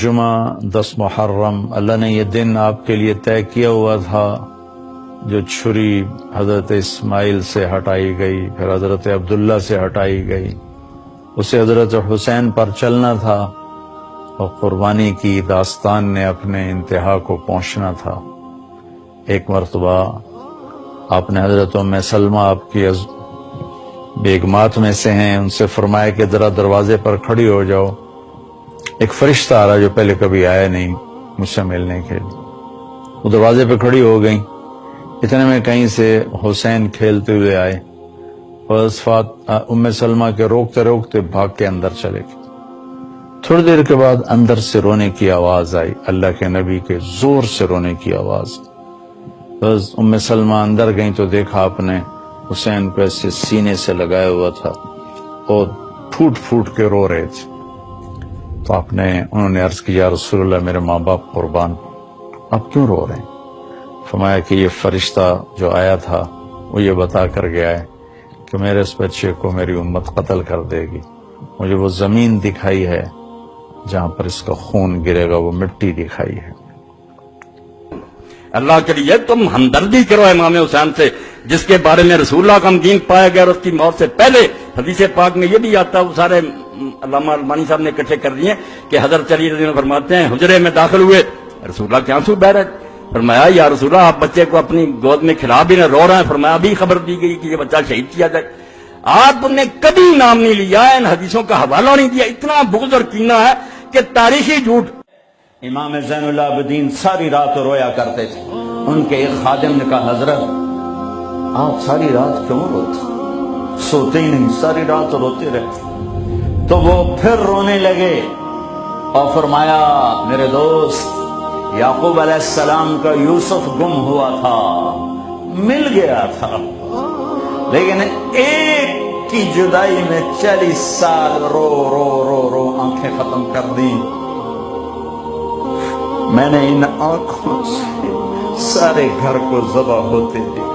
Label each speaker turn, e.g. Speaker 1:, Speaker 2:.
Speaker 1: جمعہ 10 محرم، اللہ نے یہ دن آپ کے لیے طے کیا ہوا تھا جو چھری حضرت اسماعیل سے ہٹائی گئی، پھر حضرت عبداللہ سے ہٹائی گئی، اسے حضرت حسین پر چلنا تھا اور قربانی کی داستان نے اپنے انتہا کو پہنچنا تھا۔ ایک مرتبہ آپ نے حضرت ام سلمہ آپ کی بیگمات میں سے ہیں، ان سے فرمایا کہ ذرا دروازے پر کھڑی ہو جاؤ، ایک فرشتہ آ رہا جو پہلے کبھی آیا نہیں مجھ سے ملنے کے لیے۔ وہ دروازے پہ کھڑی ہو گئیں، اتنے میں کہیں سے حسین کھیلتے ہوئے آئے اور ام سلمہ کے روکتے روکتے بھاگ کے اندر چلے گئے۔ تھوڑی دیر کے بعد اندر سے رونے کی آواز آئی، اللہ کے نبی کے زور سے رونے کی آواز۔ بس ام سلمہ اندر گئیں تو دیکھا آپ نے حسین کو ایسے سینے سے لگایا ہوا تھا اور پھوٹ پھوٹ کے رو رہے تھے۔ تو انہوں نے عرض کی، یا رسول اللہ میرے ماں باپ قربان، آپ کیوں رو رہے ہیں؟ فرمایا کہ یہ فرشتہ جو آیا تھا وہ یہ بتا کر گیا ہے کہ میرے اس بچے کو میری امت قتل کر دے گی، مجھے وہ زمین دکھائی ہے جہاں پر اس کا خون گرے گا، وہ مٹی دکھائی ہے۔
Speaker 2: اللہ کے لیے تم ہمدردی کرو امام حسین سے، جس کے بارے میں رسول اللہ کا دین پایا گیا اور اس کی موت سے پہلے حدیث پاک میں یہ بھی آتا ہے، وہ سارے علامہ المانی صاحب نے اکٹھے کر دیے کہ حضرت علی رضی اللہ عنہ فرماتے ہیں حجرے میں داخل ہوئے، رسول اللہ کے آنسو بہ رہے، فرمایا یا رسول اللہ آپ بچے کو اپنی گود میں کھلا بھی نہ، رو رہے ہیں، فرمایا ابھی خبر دی گئی کہ یہ بچہ شہید کیا جائے۔ آپ نے کبھی نام نہیں لیا، ان حدیثوں کا حوالہ نہیں دیا، اتنا بغض اور کینہ ہے کہ تاریخی جھوٹ۔
Speaker 3: امام زین العابدین ساری رات رویا کرتے تھے۔ ان کے ایک خادم نے کہا حضرت آپ ساری رات کیوں روتے؟ سوتے ہی نہیں، ساری رات روتے رہتے۔ تو وہ پھر رونے لگے اور فرمایا میرے دوست، یعقوب علیہ السلام کا یوسف گم ہوا تھا، مل گیا تھا، لیکن ایک کی جدائی میں 40 سال رو رو رو رو آنکھیں ختم کر دی۔ میں نے ان آنکھوں سے سارے گھر کو ذبح ہوتے دیکھا۔